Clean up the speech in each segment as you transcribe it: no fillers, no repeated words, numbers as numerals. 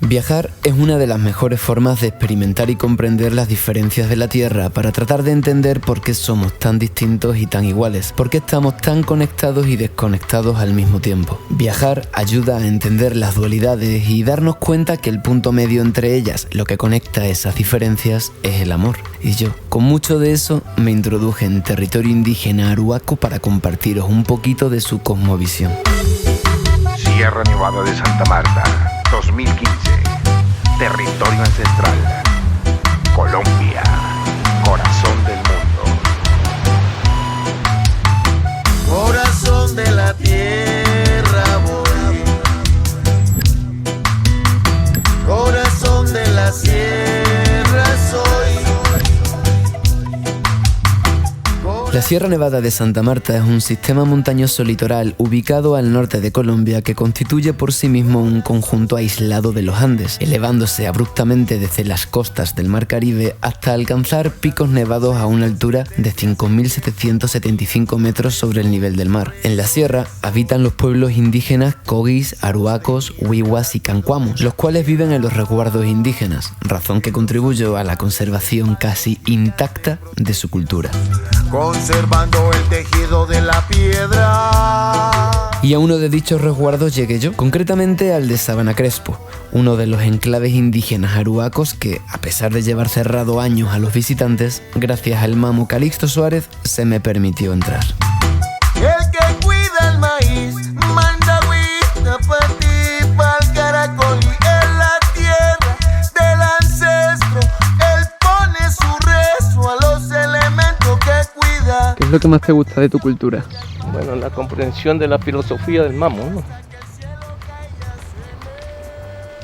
Viajar es una de las mejores formas de experimentar y comprender las diferencias de la Tierra para tratar de entender por qué somos tan distintos y tan iguales, por qué estamos tan conectados y desconectados al mismo tiempo. Viajar ayuda a entender las dualidades y darnos cuenta que el punto medio entre ellas, lo que conecta esas diferencias, es el amor. Y yo, con mucho de eso, me introduje en territorio indígena aruaco para compartiros un poquito de su cosmovisión. Sierra Nevada de Santa Marta, 2015. Territorio ancestral. Colombia, corazón del mundo. Corazón de la tierra voy. Corazón de la sierra soy. La Sierra Nevada de Santa Marta es un sistema montañoso litoral ubicado al norte de Colombia que constituye por sí mismo un conjunto aislado de los Andes, elevándose abruptamente desde las costas del Mar Caribe hasta alcanzar picos nevados a una altura de 5.775 metros sobre el nivel del mar. En la sierra habitan los pueblos indígenas Cogis, Aruacos, Wiwas y Cancuamos, los cuales viven en los resguardos indígenas, razón que contribuyó a la conservación casi intacta de su cultura. Conservando el tejido de la piedra. Y a uno de dichos resguardos llegué yo, concretamente al de Sabana Crespo, uno de los enclaves indígenas aruacos que, a pesar de llevar cerrado años a los visitantes, gracias al mamo Calixto Suárez se me permitió entrar. El que cuida el maíz, manda agüita pa' ti, pa'l caracol y en la tierra del ancestro. Él pone su rezo a los elementos que cuida. ¿Qué es lo que más te gusta de tu cultura? Bueno, la comprensión de la filosofía del mamo, ¿no?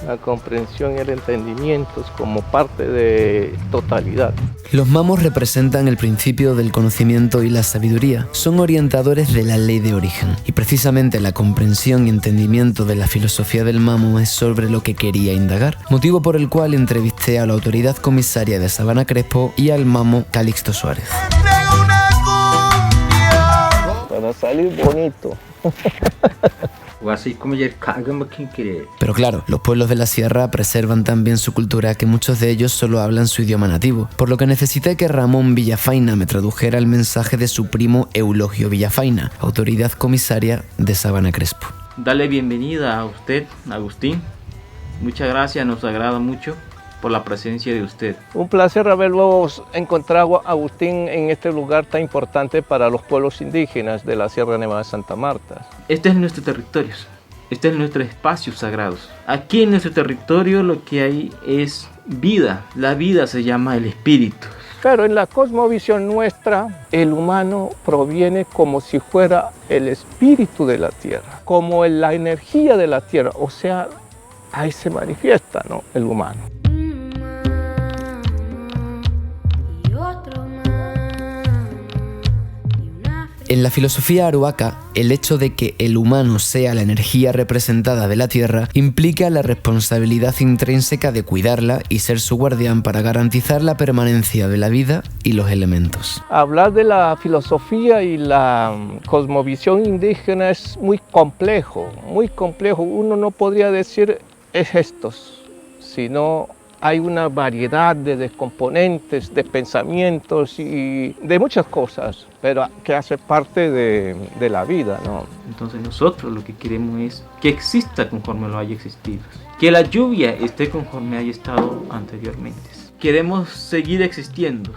La comprensión y el entendimiento es como parte de totalidad. Los mamos representan el principio del conocimiento y la sabiduría. Son orientadores de la ley de origen. Y precisamente la comprensión y entendimiento de la filosofía del mamo es sobre lo que quería indagar, motivo por el cual entrevisté a la autoridad comisaria de Sabana Crespo y al mamo Calixto Suárez. Para salir bonito. Pero claro, los pueblos de la sierra preservan tan bien su cultura que muchos de ellos solo hablan su idioma nativo, por lo que necesité que Ramón Villafaina me tradujera el mensaje de su primo Eulogio Villafaina, autoridad comisaria de Sabana Crespo. Dale bienvenida a usted, Agustín. Muchas gracias, nos agrada mucho por la presencia de usted. Un placer haberlos encontrado, Agustín, en este lugar tan importante para los pueblos indígenas de la Sierra Nevada de Santa Marta. Este es nuestro territorio, este es nuestro espacio sagrado. Aquí en nuestro territorio lo que hay es vida. La vida se llama el espíritu. Claro, en la cosmovisión nuestra, el humano proviene como si fuera el espíritu de la tierra, como la energía de la tierra, o sea, ahí se manifiesta, ¿no?, el humano. En la filosofía aruaca, el hecho de que el humano sea la energía representada de la tierra implica la responsabilidad intrínseca de cuidarla y ser su guardián para garantizar la permanencia de la vida y los elementos. Hablar de la filosofía y la cosmovisión indígena es muy complejo, muy complejo. Uno no podría decir es estos, sino hay una variedad de componentes, de pensamientos y de muchas cosas, pero que hace parte de la vida, ¿no? Entonces nosotros lo que queremos es que exista conforme lo haya existido, que la lluvia esté conforme haya estado anteriormente. Queremos seguir existiendo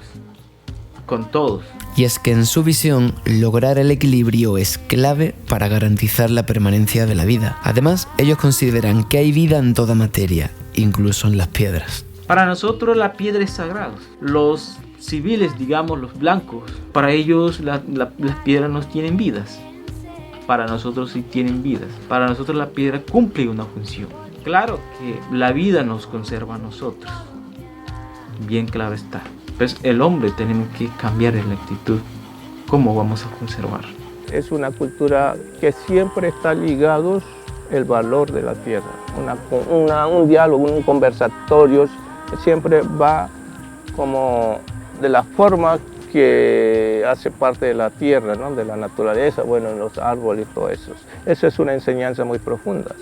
con todos. Y es que en su visión, lograr el equilibrio es clave para garantizar la permanencia de la vida. Además, ellos consideran que hay vida en toda materia, incluso en las piedras. Para nosotros la piedra es sagrada. Los civiles, digamos los blancos, para ellos las piedras no tienen vidas. Para nosotros sí tienen vidas. Para nosotros la piedra cumple una función. Claro que la vida nos conserva a nosotros. Bien claro está. Pues el hombre tenemos que cambiar la actitud. ¿Cómo vamos a conservar? Es una cultura que siempre está ligado el valor de la tierra. Un diálogo, un conversatorio siempre va como de la forma que hace parte de la tierra, ¿no?, de la naturaleza, bueno, los árboles y todo eso. Eso es una enseñanza muy profunda.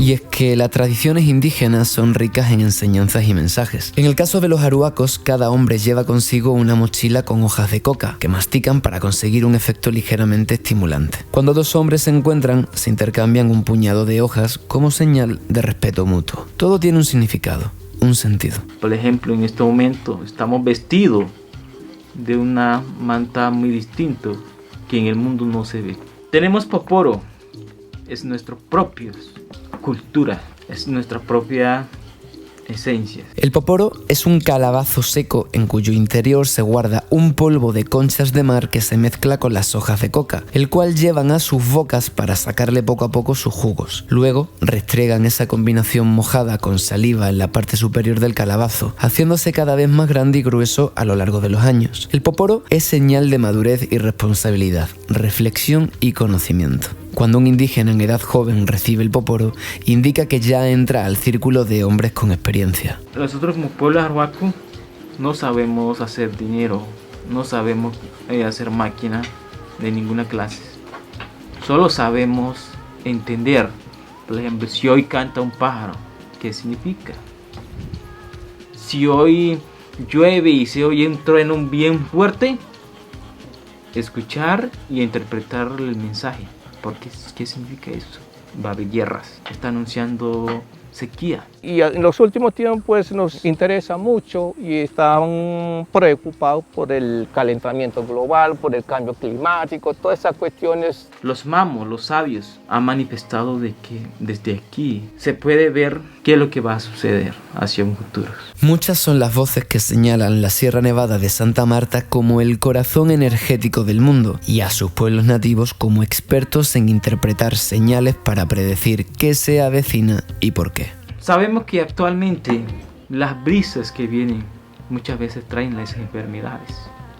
Y es que las tradiciones indígenas son ricas en enseñanzas y mensajes. En el caso de los arhuacos, cada hombre lleva consigo una mochila con hojas de coca, que mastican para conseguir un efecto ligeramente estimulante. Cuando dos hombres se encuentran, se intercambian un puñado de hojas como señal de respeto mutuo. Todo tiene un significado, un sentido. Por ejemplo, en este momento estamos vestidos de una manta muy distinta que en el mundo no se ve. Tenemos poporo, es nuestra propia cultura, es nuestra propia esencia. El poporo es un calabazo seco en cuyo interior se guarda un polvo de conchas de mar que se mezcla con las hojas de coca, el cual llevan a sus bocas para sacarle poco a poco sus jugos. Luego restregan esa combinación mojada con saliva en la parte superior del calabazo, haciéndose cada vez más grande y grueso a lo largo de los años. El poporo es señal de madurez y responsabilidad, reflexión y conocimiento. Cuando un indígena en edad joven recibe el poporo, indica que ya entra al círculo de hombres con experiencia. Nosotros como pueblo arhuaco no sabemos hacer dinero, no sabemos hacer máquina de ninguna clase. Solo sabemos entender. Por ejemplo, si hoy canta un pájaro, ¿qué significa? Si hoy llueve y se oye un trueno bien fuerte, escuchar y interpretar el mensaje. Porque, ¿qué significa eso? Va a haber guerras, está anunciando sequía. Y en los últimos tiempos pues, nos interesa mucho y están preocupados por el calentamiento global, por el cambio climático, todas esas cuestiones. Los mamos, los sabios, han manifestado de que desde aquí se puede ver qué es lo que va a suceder hacia un futuro. Muchas son las voces que señalan la Sierra Nevada de Santa Marta como el corazón energético del mundo y a sus pueblos nativos como expertos en interpretar señales para predecir qué se avecina y por qué. Sabemos que actualmente las brisas que vienen muchas veces traen las enfermedades.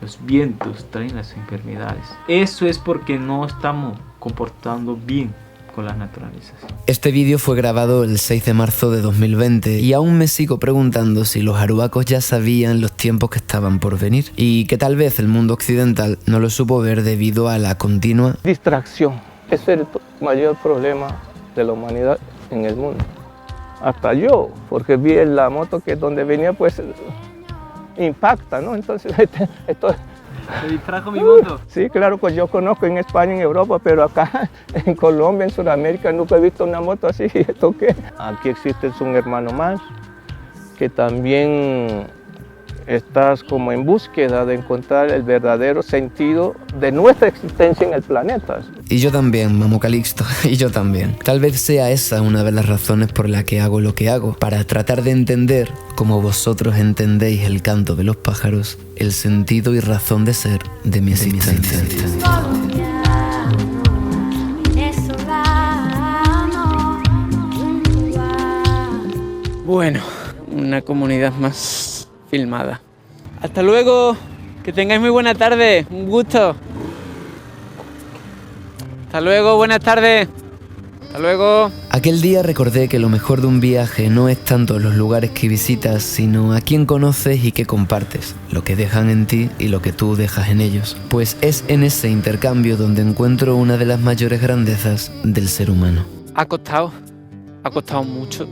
Los vientos traen las enfermedades. Eso es porque no estamos comportando bien con la naturaleza. Este vídeo fue grabado el 6 de marzo de 2020 y aún me sigo preguntando si los arhuacos ya sabían los tiempos que estaban por venir y que tal vez el mundo occidental no lo supo ver debido a la continua Distracción. Ese es el mayor problema de la humanidad en el mundo. Hasta yo, porque vi en la moto que donde venía pues impacta, ¿no? Entonces esto ¿Se distrajo mi moto? Sí, claro, pues yo conozco en España, en Europa, pero acá en Colombia, en Sudamérica, nunca he visto una moto así. ¿Esto qué? Aquí existe un hermano más que también estás como en búsqueda de encontrar el verdadero sentido de nuestra existencia en el planeta. Y yo también, Mamo Calixto, y yo también. Tal vez sea esa una de las razones por la que hago lo que hago, para tratar de entender, como vosotros entendéis el canto de los pájaros, el sentido y razón de ser de mi existencia. Bueno, una comunidad más filmada. Hasta luego, que tengáis muy buena tarde, un gusto. Hasta luego, buenas tardes. Hasta luego. Aquel día recordé que lo mejor de un viaje no es tanto los lugares que visitas, sino a quién conoces y qué compartes, lo que dejan en ti y lo que tú dejas en ellos. Pues es en ese intercambio donde encuentro una de las mayores grandezas del ser humano. Ha costado mucho.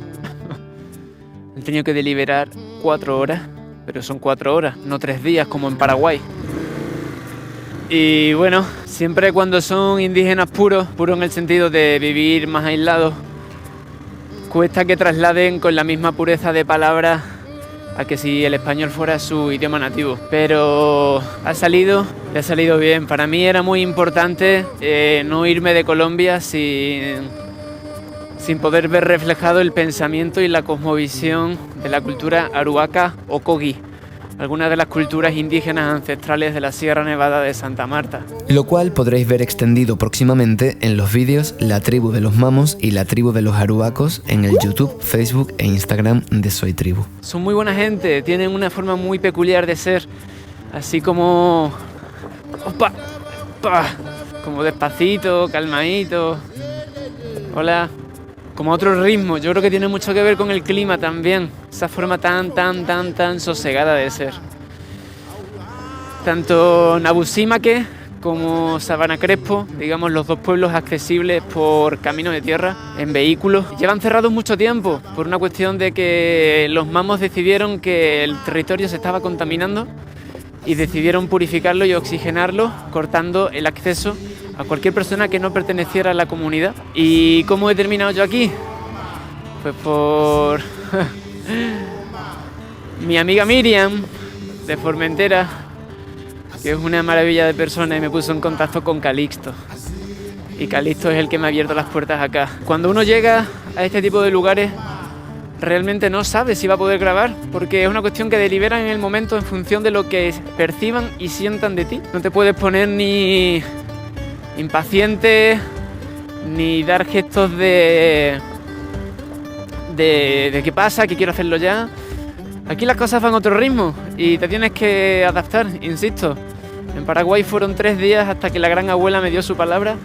He tenido que deliberar 4 horas, pero son 4 horas, no 3 días como en Paraguay. Y bueno, siempre cuando son indígenas puros en el sentido de vivir más aislados, cuesta que trasladen con la misma pureza de palabras a que si el español fuera su idioma nativo. Pero ha salido bien. Para mí era muy importante no irme de Colombia sin poder ver reflejado el pensamiento y la cosmovisión de la cultura arhuaca o kogi, algunas de las culturas indígenas ancestrales de la Sierra Nevada de Santa Marta. Lo cual podréis ver extendido próximamente en los vídeos La Tribu de los Mamos y La Tribu de los Arhuacos en el YouTube, Facebook e Instagram de Soy Tribu. Son muy buena gente, tienen una forma muy peculiar de ser, así como... ¡Opa! ¡Pa! Como despacito, calmadito. Hola. Como otro ritmo, yo creo que tiene mucho que ver con el clima también, esa forma tan sosegada de ser. Tanto Nabusimake como Sabana Crespo, digamos los dos pueblos accesibles por camino de tierra, en vehículos. Llevan cerrados mucho tiempo por una cuestión de que los mamos decidieron que el territorio se estaba contaminando y decidieron purificarlo y oxigenarlo, cortando el acceso a cualquier persona que no perteneciera a la comunidad. ¿Y cómo he terminado yo aquí? Pues por mi amiga Miriam, de Formentera, que es una maravilla de persona, y me puso en contacto con Calixto. Y Calixto es el que me ha abierto las puertas acá. Cuando uno llega a este tipo de lugares, realmente no sabe si va a poder grabar, porque es una cuestión que deliberan en el momento en función de lo que perciban y sientan de ti. No te puedes poner ni impaciente, ni dar gestos de qué pasa, que quiero hacerlo ya. Aquí las cosas van a otro ritmo y te tienes que adaptar, insisto. En Paraguay fueron 3 días hasta que la gran abuela me dio su palabra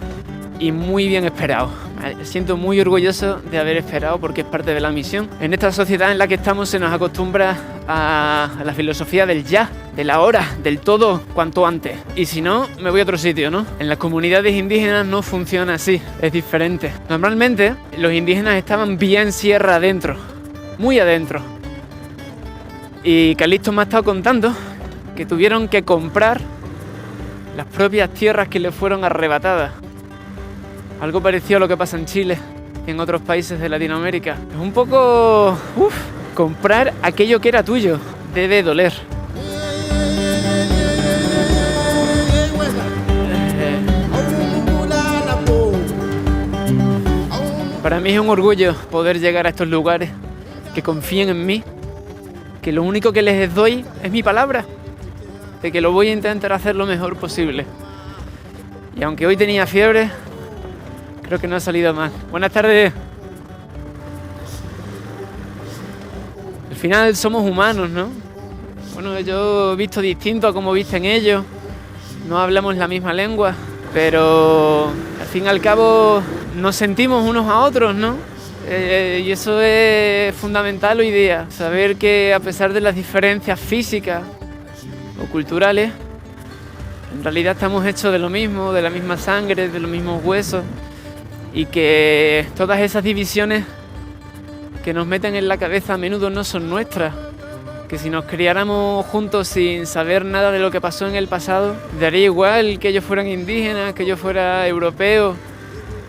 y muy bien esperado. Me siento muy orgulloso de haber esperado porque es parte de la misión. En esta sociedad en la que estamos se nos acostumbra a la filosofía del ya, de la hora, del todo cuanto antes. Y si no, me voy a otro sitio, ¿no? En las comunidades indígenas no funciona así, es diferente. Normalmente los indígenas estaban bien sierra adentro, muy adentro. Y Calixto me ha estado contando que tuvieron que comprar las propias tierras que les fueron arrebatadas. Algo parecido a lo que pasa en Chile y en otros países de Latinoamérica. Es un poco... comprar aquello que era tuyo debe doler. Para mí es un orgullo poder llegar a estos lugares, que confíen en mí, que lo único que les doy es mi palabra, de que lo voy a intentar hacer lo mejor posible. Y aunque hoy tenía fiebre, creo que no ha salido mal. Buenas tardes. Al final somos humanos, ¿no? Bueno, yo he visto distinto a como visten ellos. No hablamos la misma lengua, pero al fin y al cabo nos sentimos unos a otros, ¿no? Y eso es fundamental hoy día. Saber que a pesar de las diferencias físicas o culturales, en realidad estamos hechos de lo mismo, de la misma sangre, de los mismos huesos. Y que todas esas divisiones que nos meten en la cabeza a menudo no son nuestras, que si nos criáramos juntos sin saber nada de lo que pasó en el pasado, daría igual que ellos fueran indígenas, que yo fuera europeo,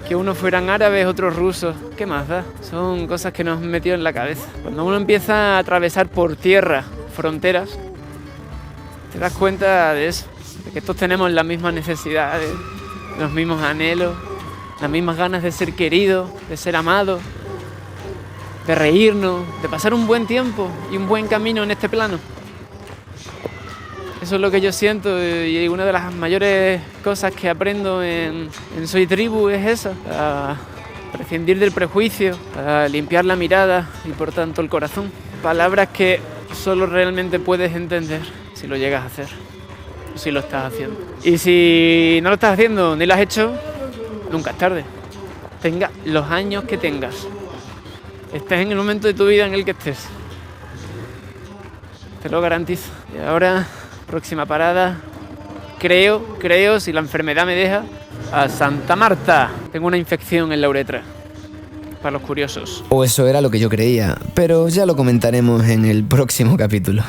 que unos fueran árabes, otros rusos. ¿Qué más da? Son cosas que nos han metido en la cabeza. Cuando uno empieza a atravesar por tierra fronteras, te das cuenta de eso, de que todos tenemos las mismas necesidades, los mismos anhelos, las mismas ganas de ser queridos, de ser amados, de reírnos, de pasar un buen tiempo y un buen camino en este plano. Eso es lo que yo siento, y una de las mayores cosas que aprendo en Soy Tribu es esa, a prescindir del prejuicio, a limpiar la mirada y por tanto el corazón. Palabras que solo realmente puedes entender si lo llegas a hacer, o si lo estás haciendo. Y si no lo estás haciendo ni lo has hecho, nunca es tarde. Tenga los años que tengas, estés en el momento de tu vida en el que estés, te lo garantizo. Y ahora, próxima parada, creo, si la enfermedad me deja, a Santa Marta. Tengo una infección en la uretra, para los curiosos. O eso era lo que yo creía, pero ya lo comentaremos en el próximo capítulo.